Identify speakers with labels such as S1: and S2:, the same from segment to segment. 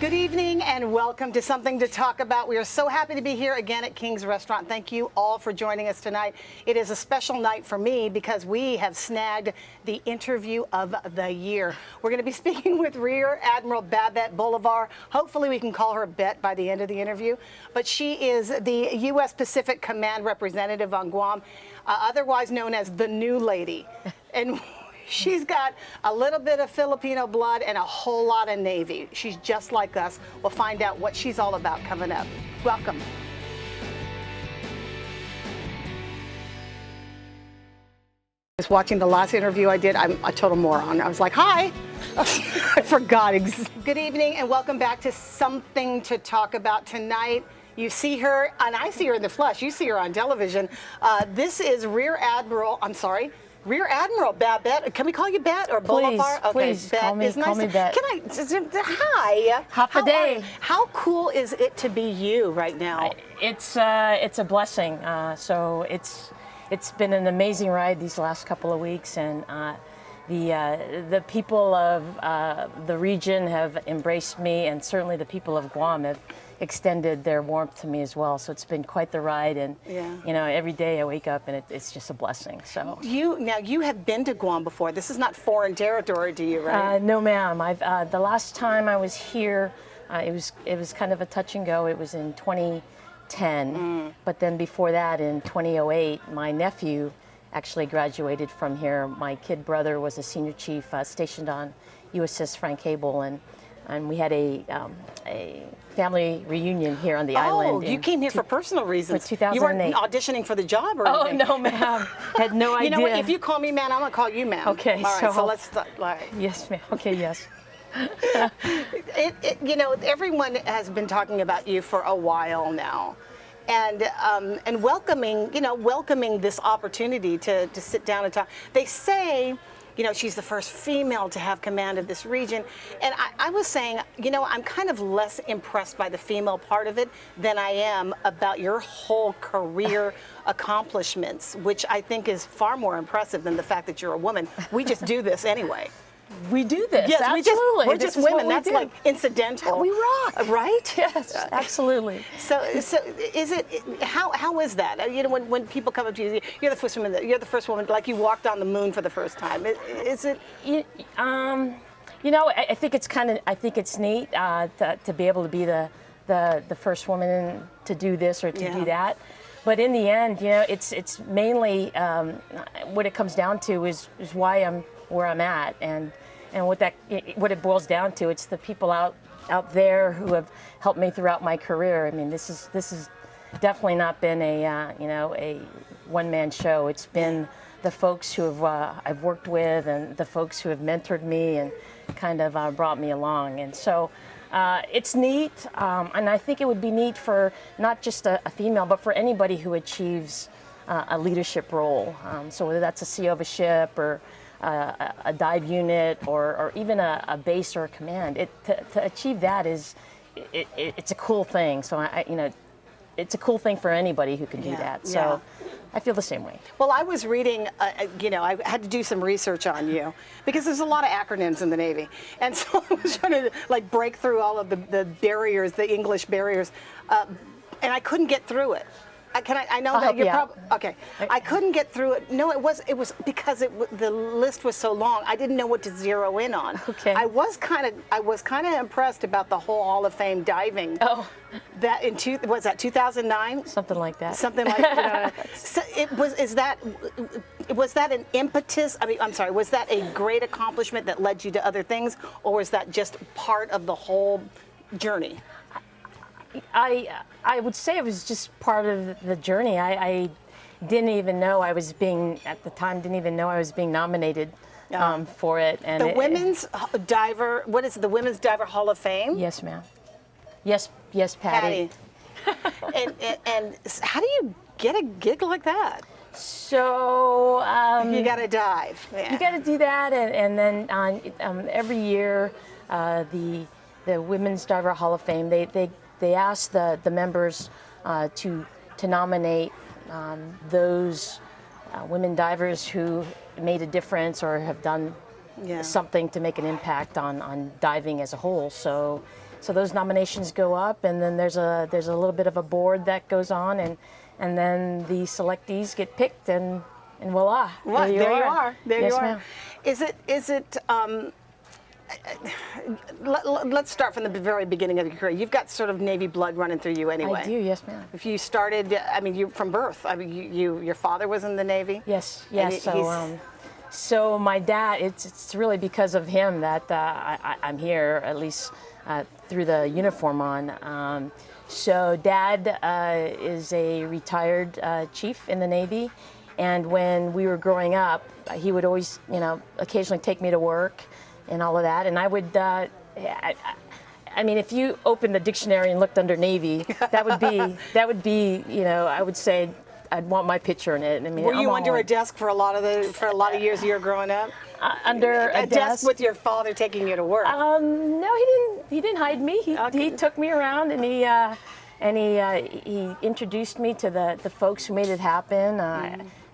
S1: Good evening and welcome to Something to Talk About. We are so happy to be here again at King's Restaurant. Thank you all for joining us tonight. It is a special night for me because we have snagged the interview of the year. We're going to be speaking with Rear Admiral Babette Bolivar. Hopefully we can call her Bet by the end of the interview. But she is the U.S. Pacific Command representative on Guam, otherwise known as the New Lady. And she's got a little bit of Filipino blood and a whole lot of Navy. She's just like us. We'll find out what she's all about coming up. Welcome. Just watching the last interview I did, I'm a total moron. I was like, hi. I forgot. Good evening and welcome back to Something to Talk About tonight. You see her, and I see her in the flesh. You see her on television. This is Rear Admiral Babette. Can we call you Bet or Bolivar? Okay,
S2: please,
S1: Bet
S2: call me Bet.
S1: Can I? Hi.
S2: Half a day.
S1: How cool is it to be you right now?
S2: It's a blessing. So it's been an amazing ride these last couple of weeks, and the people of the region have embraced me, and certainly the people of Guam have extended their warmth to me as well. So it's been quite the ride, and you know, every day I wake up and it's just a blessing. So
S1: you have been to Guam before. This is not foreign territory to you, right?
S2: No, ma'am. I've the last time I was here, it was kind of a touch and go. It was in 2010, but then before that, in 2008, my nephew actually graduated from here. My kid brother was a senior chief stationed on USS Frank Cable, and we had a family reunion here on the island.
S1: Oh, you came here for personal reasons.
S2: For 2008.
S1: You weren't auditioning for the job or anything?
S2: Oh, no, ma'am. Had no idea.
S1: You know what? If you call me ma'am, I'm going to call you ma'am.
S2: Okay.
S1: All right, so let's start. All right.
S2: Yes, ma'am. Okay, yes.
S1: You know, everyone has been talking about you for a while now. And welcoming this opportunity to sit down and talk. They say, you know, she's the first female to have command of this region. And I was saying, you know, I'm kind of less impressed by the female part of it than I am about your whole career accomplishments, which I think is far more impressive than the fact that you're a woman. We just do this anyway.
S2: We do this.
S1: Yes,
S2: absolutely.
S1: We're just women. That's like incidental.
S2: We rock.
S1: Right?
S2: Yes, absolutely.
S1: So is it, how is that? You know, when people come up to you, you're the first woman, like you walked on the moon for the first time. Is it?
S2: You know, I think it's neat to be able to be the first woman to do this or to do that. But in the end, you know, it's mainly what it comes down to is why I'm where I'm at, and what it boils down to, it's the people out there who have helped me throughout my career. I mean, this is definitely not been a one-man show. It's been the folks who have I've worked with, and the folks who have mentored me and kind of brought me along. And so it's neat, and I think it would be neat for not just a female, but for anybody who achieves a leadership role. So whether that's a CO of a ship or a dive unit or even a base or a command, to achieve that it's a cool thing. So it's a cool thing for anybody who can do that. So I feel the same way. Well,
S1: I was reading, you know, I had to do some research on you because there's a lot of acronyms in the Navy. And so I was trying to like break through all of the barriers, the English barriers, and I couldn't get through it. I know that you're probably okay. I couldn't get through it. No, it was because the list was so long. I didn't know what to zero in on.
S2: Okay.
S1: I was kind of impressed about the whole Hall of Fame diving.
S2: Oh.
S1: That was that 2009?
S2: Something like that.
S1: Something like that. So was that an impetus? I mean, I'm sorry. Was that a great accomplishment that led you to other things, or was that just part of the whole journey?
S2: I would say it was just part of the journey. I didn't even know I was being, at the time, didn't even know I was being nominated for it. And
S1: the Women's Diver, what is it, the Women's Diver Hall of Fame?
S2: Yes, ma'am. Yes, Patty.
S1: and how do you get a gig like that?
S2: So
S1: you got to dive. Yeah.
S2: You got to do that, and then every year the Women's Diver Hall of Fame, they ask the members to nominate those women divers who made a difference or have done something to make an impact on diving as a whole. So those nominations go up, and then there's a little bit of a board that goes on, and then the selectees get picked, and voila,
S1: There you are. There
S2: yes,
S1: you are.
S2: ma'am.
S1: Is it? Let's start from the very beginning of your career. You've got sort of Navy blood running through you anyway.
S2: I do, yes, ma'am.
S1: If you started, I mean, you from birth. I mean, your father was in the Navy.
S2: Yes,
S1: And
S2: yes.
S1: he's-
S2: So my dad, it's really because of him that I'm here, at least through the uniform on. So Dad is a retired chief in the Navy, and when we were growing up, he would always, occasionally take me to work and all of that, and I would. I mean, if you opened the dictionary and looked under Navy, that would be, I would say I'd want my picture in it. I mean,
S1: Were you under a desk for a lot of years you were growing up?
S2: Under a
S1: desk with your father taking you to work?
S2: No, he didn't hide me. He took me around, and he introduced me to the folks who made it happen.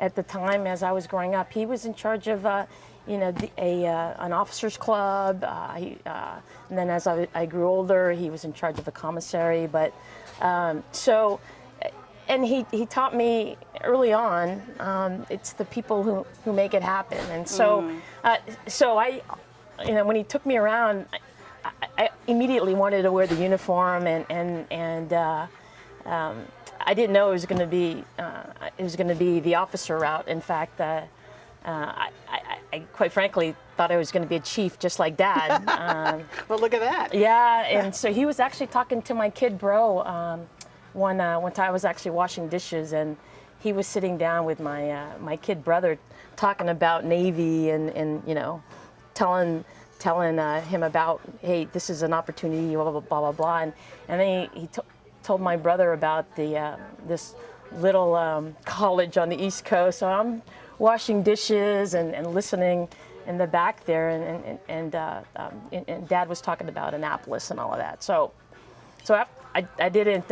S2: At the time, as I was growing up, he was in charge of an officers club. And then as I grew older, he was in charge of the commissary. But and he taught me early on, it's the people who make it happen. And so I, when he took me around, I immediately wanted to wear the uniform, and I didn't know it was going to be the officer route. In fact, I quite frankly thought I was going to be a chief, just like Dad.
S1: Well, look at that.
S2: Yeah, and so he was actually talking to my kid bro one time. I was actually washing dishes, and he was sitting down with my kid brother, talking about Navy, and telling him about, hey, this is an opportunity, blah blah blah blah blah, and then he told my brother about this little college on the East Coast. So I'm washing dishes and listening in the back there, and Dad was talking about Annapolis and all of that. So I didn't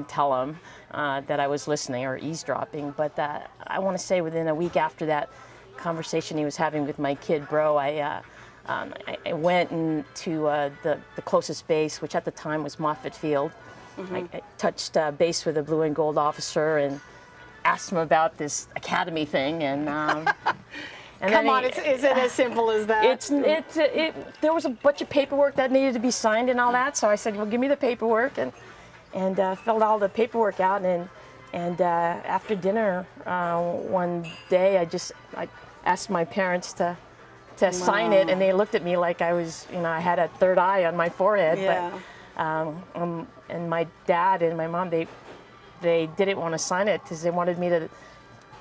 S2: tell him that I was listening or eavesdropping, but I want to say within a week after that conversation he was having with my kid bro, I went to the closest base, which at the time was Moffett Field. I touched base with a blue and gold officer and asked him about this academy thing, and
S1: Come on, is it as simple as that?
S2: There was a bunch of paperwork that needed to be signed and all that, so I said, well, give me the paperwork, and filled all the paperwork out, and after dinner one day, I asked my parents to sign it, and they looked at me like I was, I had a third eye on my forehead.
S1: Yeah.
S2: But and my dad and my mom, they didn't want to sign it because they wanted me to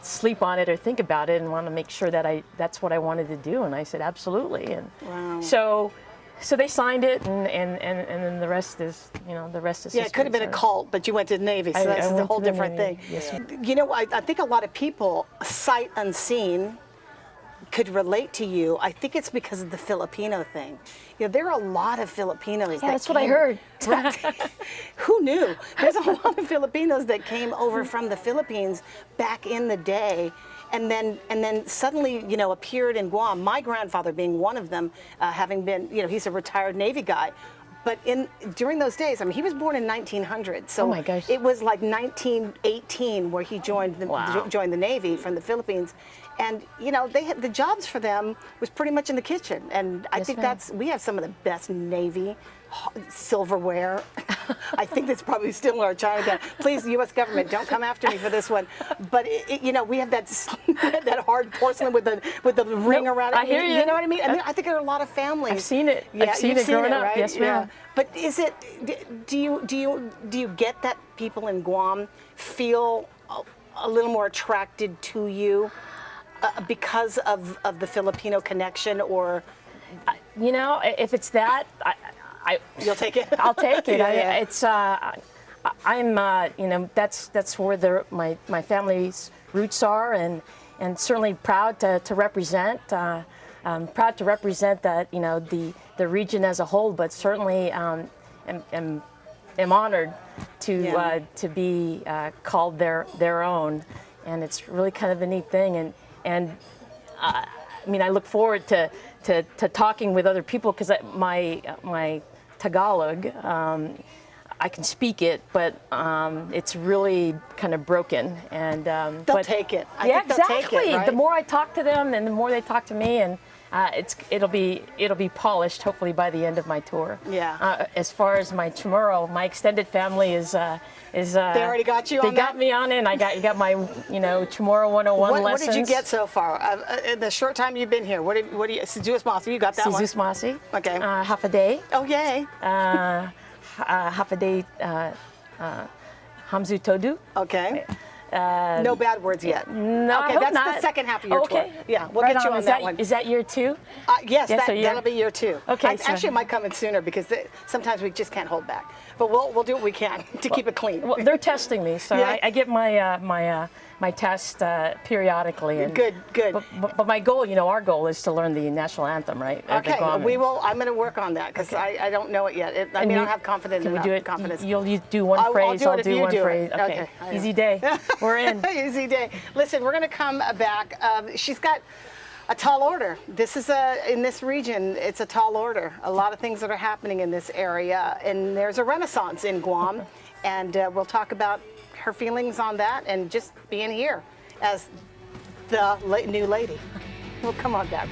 S2: sleep on it or think about it, and want to make sure that that's what I wanted to do. And I said absolutely. And
S1: wow.
S2: So they signed it, and then the rest is history.
S1: Yeah, it could have been a cult, but you went to the Navy, so that's a whole different thing.
S2: Yes.
S1: I think a lot of people, sight unseen, could relate to you. I think it's because of the Filipino thing. There are a lot of Filipinos.
S2: Yeah, that's what I heard.
S1: Right. Who knew? There's a lot of Filipinos that came over from the Philippines back in the day, and then suddenly appeared in Guam. My grandfather being one of them, having been he's a retired Navy guy. But during those days, I mean, he was born in 1900, so
S2: oh my gosh.
S1: It was like 1918 where he joined the Navy from the Philippines, and they had the jobs for them was pretty much in the kitchen, and I think we have some of the best Navy silverware. I think that's probably still in our Chinatown. Please, U.S. government, don't come after me for this one. But we have that hard porcelain with the ring around it.
S2: I hear you.
S1: You know what I mean? I think there are a lot of families.
S2: I've seen it.
S1: Yeah,
S2: I've seen it growing up.
S1: Right?
S2: Yes, ma'am.
S1: Yeah. But do you get that people in Guam feel a little more attracted to you because of the Filipino connection, or?
S2: If it's that,
S1: You'll take it.
S2: I'll take it.
S1: Yeah.
S2: It's I'm that's where my family's roots are, and certainly proud to represent. Proud to represent that the region as a whole, but certainly am honored to be called their own, and it's really kind of a neat thing. And mean, I look forward to talking with other people because my Tagalog, I can speak it, but it's really kind of broken. And
S1: they'll take it. I
S2: yeah,
S1: think they'll
S2: exactly.
S1: take it, right?
S2: The more I talk to them, and the more they talk to me, and it'll be polished hopefully by the end of my tour.
S1: Yeah.
S2: As far as my Chamorro, my extended family is. They
S1: already got you on
S2: They got
S1: that?
S2: me on it. And you got my Chamorro 101 lessons.
S1: What did you get so far? In the short time you've been here, what do you? Sizus Masi, you got that one?
S2: Sizus Masi.
S1: Okay.
S2: Half a day.
S1: Oh yay.
S2: Half a day. Hamzu Todu.
S1: Okay. No bad words yet.
S2: No, I
S1: okay,
S2: hope
S1: that's
S2: not.
S1: the second half of your tour. Yeah, we'll
S2: Right
S1: get you on that one.
S2: Is that year 2?
S1: Yes,
S2: Yeah, so
S1: that'll be year 2.
S2: Okay,
S1: Actually, it might come in sooner because sometimes we just can't hold back. But we'll do what we can to keep it clean.
S2: Well, they're testing me, so
S1: Yeah.
S2: I get my test periodically. And,
S1: Good.
S2: But my goal, our goal is to learn the national anthem, right?
S1: Okay, we will. I'm going to work on that because I don't know it yet. I don't have confidence.
S2: Can we do it?
S1: Confidence.
S2: You'll do one phrase.
S1: I'll do one
S2: phrase.
S1: It.
S2: Okay.
S1: I know.
S2: Easy day. We're in.
S1: Easy day. Listen, we're going to come back. She's got a tall order. This is in this region, it's a tall order. A lot of things that are happening in this area, and there's a renaissance in Guam, and we'll talk about her feelings on that and just being here as the new lady. Well, come on back.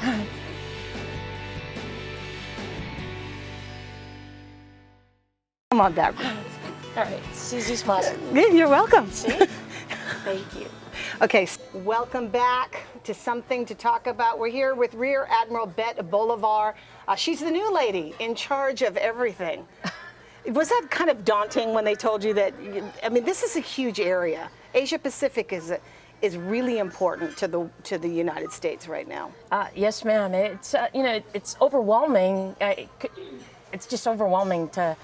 S1: Come on back.
S2: All right. Sizus Masi.
S1: You're welcome.
S2: Thank you.
S1: Okay, welcome back to Something to Talk About. We're here with Rear Admiral Bet Bolivar. She's the new lady in charge of everything. Was that kind of daunting when they told you that? I mean, this is a huge area. Asia Pacific is really important to the United States right now.
S2: Yes, ma'am. It's it's overwhelming. It's just overwhelming to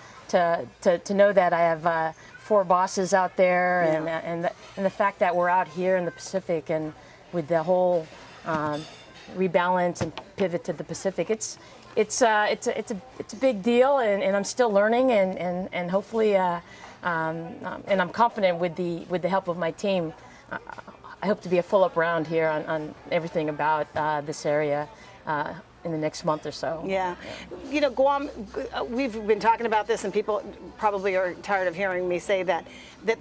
S2: know that I have 4 bosses out there,
S1: Yeah.
S2: and the fact that we're out here in the Pacific and with the whole rebalance and pivot to the Pacific, it's a big deal, and I'm still learning, and hopefully, and I'm confident with the help of my team. I hope to be a full-up round here on everything about this area in the next month or so.
S1: Yeah. Guam, we've been talking about this, and people probably are tired of hearing me say that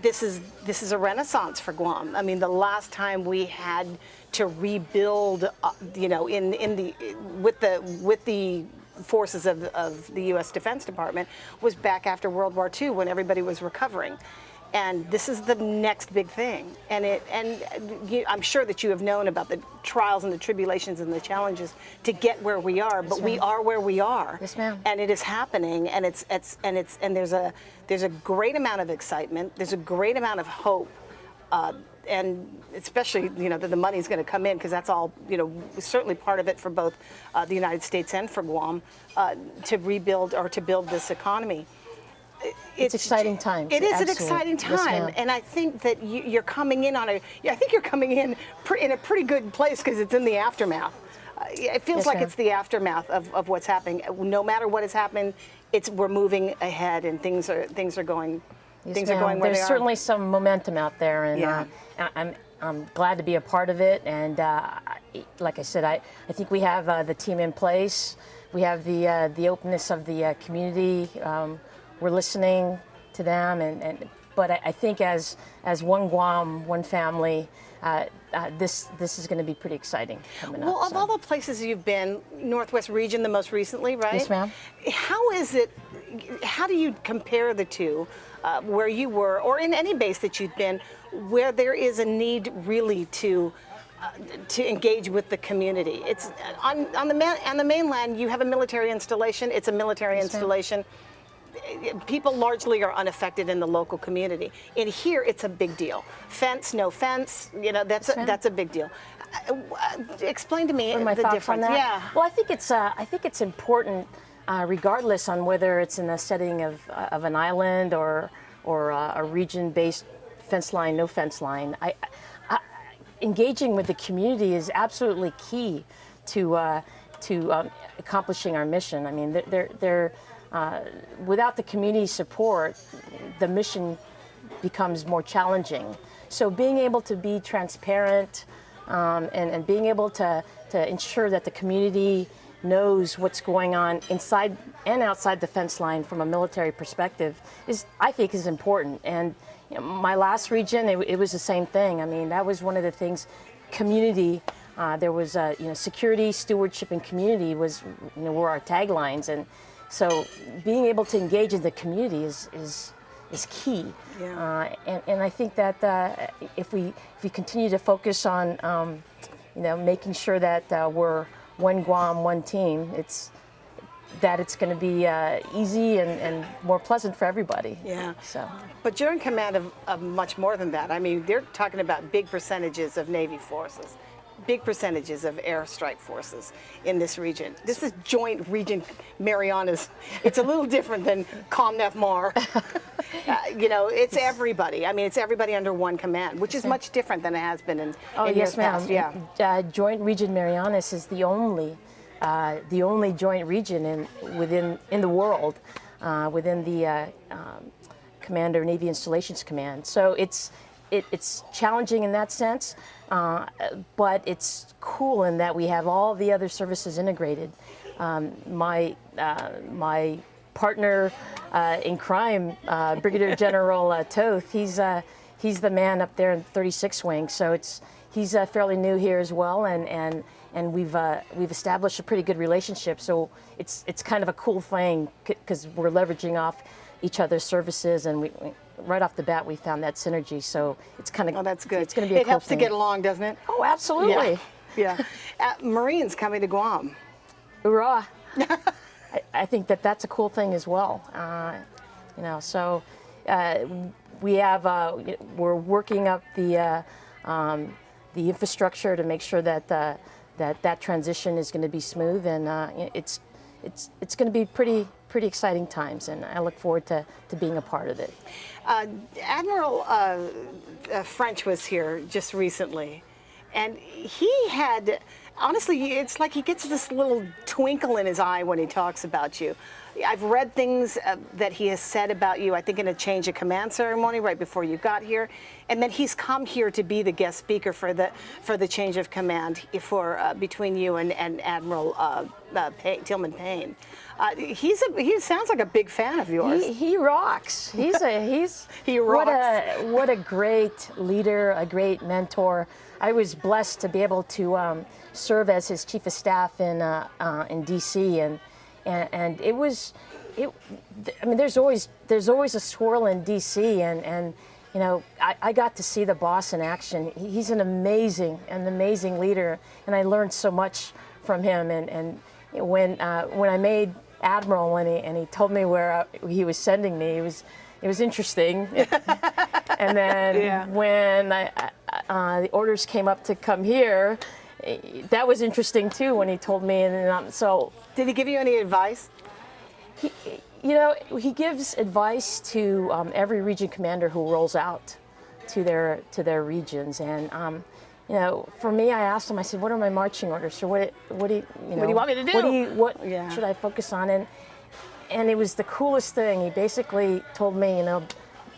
S1: this is a renaissance for Guam. I mean, the last time we had to rebuild, with the forces of the U.S. Defense Department was back after World War II when everybody was recovering. And this is the next big thing. I'm sure that you have known about the trials and the tribulations and the challenges to get where we are, but we are where we are.
S2: Yes, ma'am.
S1: And it is happening, and there's a great amount of excitement. There's a great amount of hope, and especially that the money is going to come in, because that's all certainly part of it for both the United States and for Guam to rebuild or to build this economy.
S2: It's exciting times.
S1: It is an
S2: Absolutely.
S1: exciting
S2: Yes,
S1: time,
S2: ma'am.
S1: and I think that you're coming in I think you're coming in a pretty good place because it's in the aftermath. It feels
S2: Yes,
S1: like
S2: ma'am.
S1: it's the aftermath of what's happening. No matter what has happened, we're moving ahead, and things are going.
S2: Yes,
S1: Things are
S2: ma'am.
S1: going where
S2: There's
S1: they are.
S2: certainly some momentum out there, and
S1: Yeah.
S2: I'm glad to be a part of it. And like I said, I think we have the team in place. We have the openness of the community. We're listening to them, but I think as one Guam, one family, this is going to be pretty exciting coming up.
S1: Well, of all the places you've been, Northwest region the most recently, right?
S2: Yes, ma'am.
S1: How do you compare the two, where you were, or in any base that you've been, where there is a need really to engage with the community? It's on the mainland. You have a military installation. It's a military installation. People largely are unaffected in the local community. In here, it's a big deal. Fence, no fence, that's a big deal. Explain to me
S2: My
S1: the
S2: thoughts
S1: difference.
S2: on that?
S1: Yeah.
S2: Well, I think it's important, regardless on whether it's in a setting of an island or a region-based fence line, no fence line. Engaging with the community is absolutely key to accomplishing our mission. I mean, without the community support, the mission becomes more challenging. So being able to be transparent and being able to to ensure that the community knows what's going on inside and outside the fence line from a military perspective I think is important. And my last region, it was the same thing. I mean, that was one of the things, community, there was, security, stewardship, and community were our taglines. And so being able to engage in the community is key.
S1: Yeah.
S2: And I think that if we continue to focus on, making sure that we're one Guam, one team, it's going to be easy and more pleasant for everybody.
S1: Yeah.
S2: So.
S1: But you're in command of much more than that. I mean, they're talking about big percentages of Navy forces, big percentages of airstrike forces in this region. This is Joint Region Marianas. It's a little different than COMNEF-MAR. It's everybody. I mean, it's everybody under one command, which is much different than it has been in years past.
S2: Yeah. Joint Region Marianas is the only joint region in the world within the Commander Navy Installations Command. So it's challenging in that sense, but it's cool in that we have all the other services integrated. My partner in crime, Brigadier General Toth, he's the man up there in 36 Wing. So he's fairly new here as well, and we've established a pretty good relationship. So it's kind of a cool thing because we're leveraging off each other's services, and we right off the bat we found that synergy. So it's kind of
S1: that's good.
S2: It's going to be a
S1: it
S2: cool
S1: helps
S2: thing.
S1: to get along, doesn't it?
S2: Oh, absolutely.
S1: Yeah. Marines coming to Guam.
S2: Hoorah! I think that's a cool thing as well. So we have we're working up the infrastructure to make sure that that transition is going to be smooth, and it's going to be pretty exciting times, and I look forward to being a part of it.
S1: Admiral French was here just recently, and he had, honestly, it's like he gets this little twinkle in his eye when he talks about you. I've read things that he has said about you, I think in a change of command ceremony right before you got here, and then he's come here to be the guest speaker for the change of command between you and Admiral Tillman Payne. He sounds like a big fan of yours.
S2: He rocks. He rocks. What a great leader, a great mentor. I was blessed to be able to serve as his chief of staff in D.C. and it was, I mean, there's always a swirl in D.C. and I got to see the boss in action. He's an amazing leader, and I learned so much from him. And when I made Admiral, and he told me where he was sending me, it was interesting. And then when the orders came up to come here, that was interesting too when he told me. And so,
S1: did he give you any advice?
S2: He gives advice to every region commander who rolls out to their regions. And for me, I asked him. I said, "What are my marching orders? So what do you
S1: want me to do?
S2: What should I focus on?" And it was the coolest thing. He basically told me,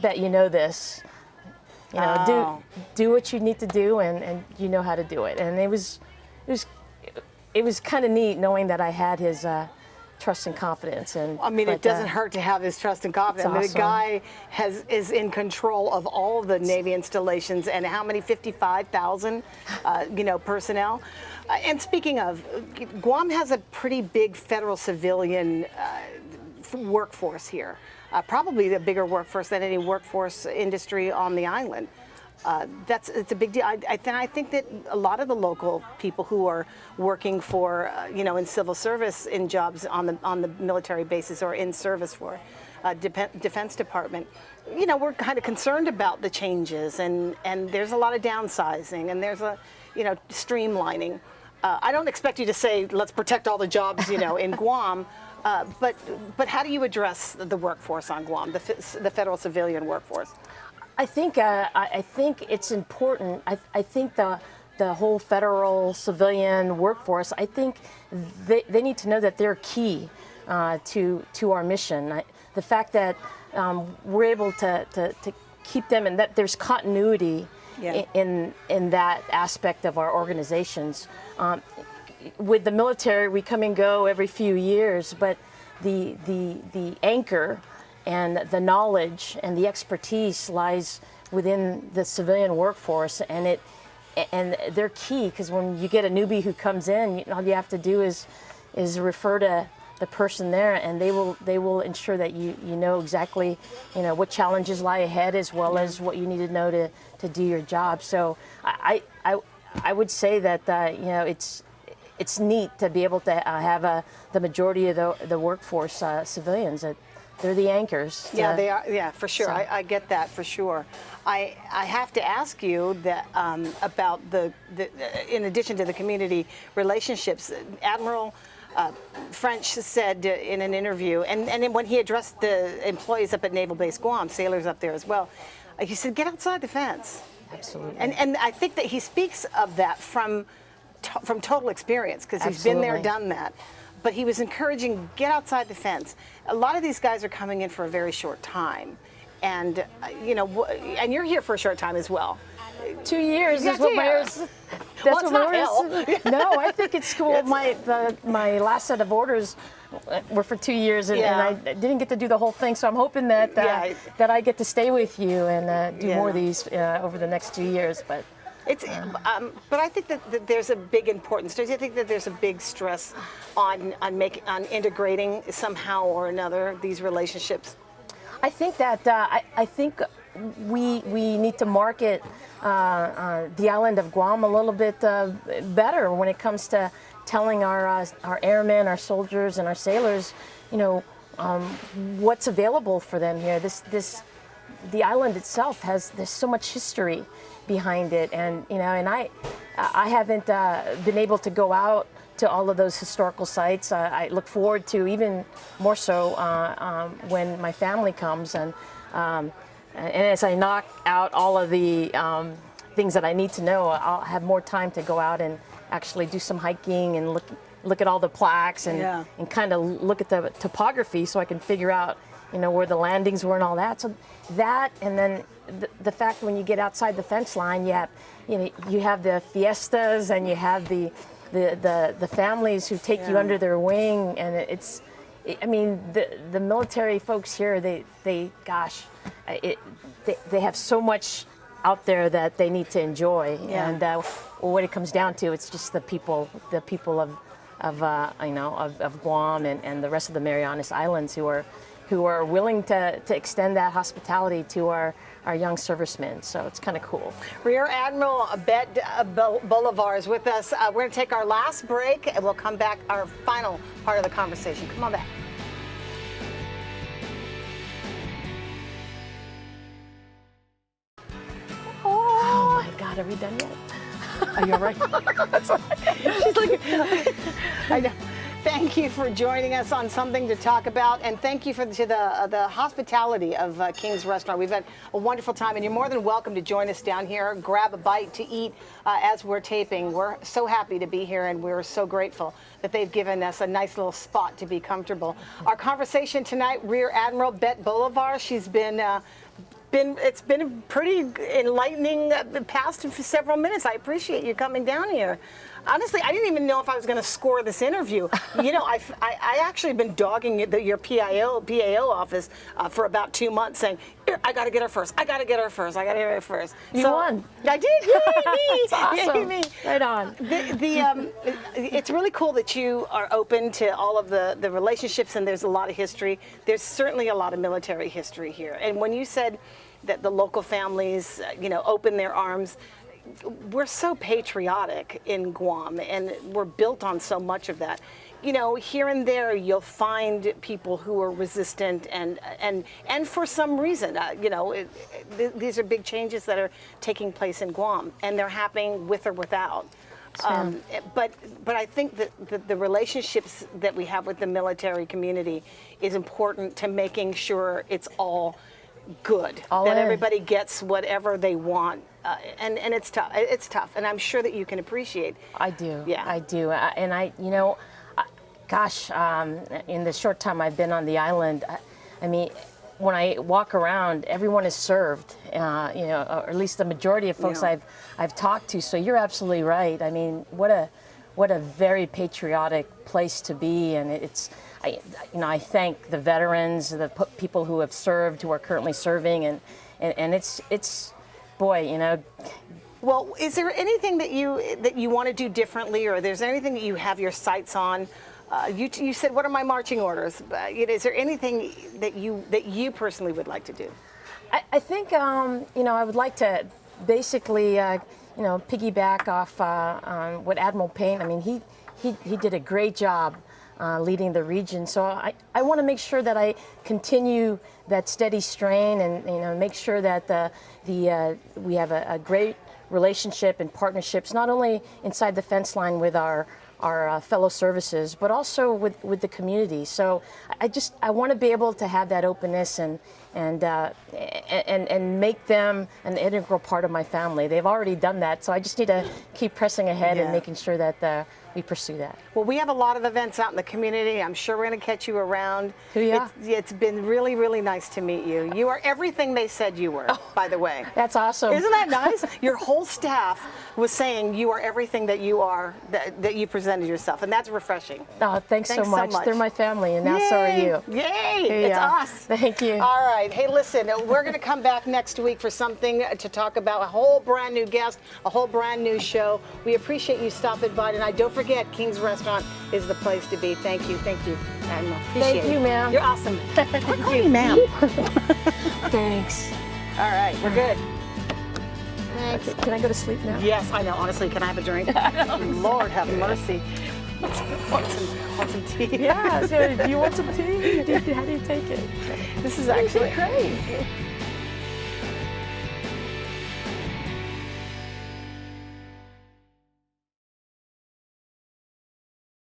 S2: "Bet you know this. Do what you need to do, and you know how to do it." And it was kind of neat knowing that I had his trust and confidence. And
S1: I mean, it doesn't hurt to have his trust and confidence.
S2: Awesome.
S1: The guy is in control of all of the Navy installations, and how many 55,000 personnel. And speaking of, Guam has a pretty big federal civilian workforce here. Probably a bigger workforce than any workforce industry on the island. It's a big deal. I think that a lot of the local people who are working for, in civil service, in jobs on the military bases or in service for Defense Department, we're kind of concerned about the changes, and there's a lot of downsizing, and there's a, streamlining. I don't expect you to say, let's protect all the jobs, in Guam. But how do you address the workforce on Guam, the federal civilian workforce?
S2: I think it's important. I think the whole federal civilian workforce, I think they need to know that they're key to our mission. The fact that we're able to keep them, and that there's continuity in that aspect of our organizations. with the military, we come and go every few years, but the anchor and the knowledge and the expertise lies within the civilian workforce, and they're key, because when you get a newbie who comes in, all you have to do is refer to the person there, and they will ensure that you know exactly what challenges lie ahead, as well as what you need to know to do your job. So I would say that it's neat to be able to have the majority of the workforce civilians. They're the anchors.
S1: Yeah, they are. Yeah, for sure. So. I get that for sure. I have to ask you that about the in addition to the community relationships, Admiral French said in an interview, and then when he addressed the employees up at Naval Base Guam, sailors up there as well, he said, "Get outside the fence."
S2: Absolutely.
S1: And I think that he speaks of that from total experience, because he's been there, done that. But he was encouraging, get outside the fence. A lot of these guys are coming in for a very short time, and and you're here for a short time as well.
S2: 2 years is what That's
S1: well,
S2: what
S1: it's not
S2: No, I think it's cool. My last set of orders were for 2 years, and I didn't get to do the whole thing. So I'm hoping that that I get to stay with you and do more of these over the next 2 years. But
S1: but I think that there's a big importance. Do you think that there's a big stress on integrating somehow or another these relationships?
S2: I think that I think we need to market the island of Guam a little bit better when it comes to telling our airmen, our soldiers, and our sailors, what's available for them here. The island itself there's so much history behind it, and I haven't been able to go out to all of those historical sites. I look forward to even more so when my family comes, and as I knock out all of the things that I need to know, I'll have more time to go out and actually do some hiking and look at all the plaques and kind of look at the topography, so I can figure out where the landings were and all that. So that, and then the fact when you get outside the fence line, you have the fiestas, and you have the families who take you under their wing, and the military folks here, they have so much out there that they need to enjoy, and what it comes down to, it's just the people of Guam and the rest of the Marianas Islands who are willing to extend that hospitality to our young servicemen. So it's kind of cool. Rear Admiral Bet Bolivar is with us. We're going to take our last break, and we'll come back, our final part of the conversation. Come on back. Oh my God, are we done yet? Are you all right? She's like, I know. Thank you for joining us on Something to Talk About, and thank you to the hospitality of King's Restaurant. We've had a wonderful time, and you're more than welcome to join us down here. Grab a bite to eat as we're taping. We're so happy to be here, and we're so grateful that they've given us a nice little spot to be comfortable. Our conversation tonight, Rear Admiral Bet Bolivar. She's it's been a pretty enlightening past several minutes. I appreciate you coming down here. Honestly, I didn't even know if I was going to score this interview. I actually have been dogging your PAO office for about 2 months, saying, I got to get her first. I got to get her first. I got to get her first. You won. I did. Yay, me. That's awesome. Yay, me. Right on. It's really cool that you are open to all of the relationships, and there's a lot of history. There's certainly a lot of military history here. And when you said that the local families, open their arms, we're so patriotic in Guam, and we're built on so much of that. Here and there you'll find people who are resistant, and for some reason, these are big changes that are taking place in Guam, and they're happening with or without. But I think that the relationships that we have with the military community is important to making sure it's all good, that everybody gets whatever they want, and it's tough. It's tough, and I'm sure that you can appreciate. I do. Yeah, I do. And gosh, in the short time I've been on the island, I mean, when I walk around, everyone is served. Or at least the majority of folks I've talked to. So you're absolutely right. I mean, what what a very patriotic place to be, and I thank the veterans, the people who have served, who are currently serving, and it's boy.
S1: Well, is there anything that you want to do differently, or there's anything that you have your sights on? You said, what are my marching orders? Is there anything that you personally would like to do?
S2: I think I would like to basically piggyback off on what Admiral Payne. I mean, he did a great job leading the region. So I want to make sure that I continue that steady strain, and make sure that we have a great relationship and partnerships, not only inside the fence line with our fellow services, but also with the community. So I want to be able to have that openness and make them an integral part of my family. They've already done that, so I just need to keep pressing ahead and making sure that we pursue that.
S1: Well, we have a lot of events out in the community. I'm sure we're going to catch you around.
S2: Yeah.
S1: It's been really, really nice to meet you. You are everything they said you were, by the way.
S2: That's awesome.
S1: Isn't that nice? Your whole staff was saying you are everything that you are, that you presented yourself, and that's refreshing.
S2: Oh, thanks so much. They're my family, and now so are you.
S1: Yay! It's us.
S2: Thank you.
S1: All right. Hey, listen, we're going to come back next week for something to talk about, a whole brand new guest, a whole brand new show. We appreciate you stopping by tonight. Don't forget, King's Restaurant is the place to be. Thank you. Thank you, Admiral. Appreciate
S2: Thank you, ma'am.
S1: You're awesome. Thank you, ma'am.
S2: Thanks.
S1: All right. We're good. Thanks.
S2: Can I go to sleep now?
S1: Yes, I know. Honestly, can I have a drink? Lord have mercy. Want some tea?
S2: Yeah. So do you want some tea? How do you take it?
S1: This is actually
S2: great.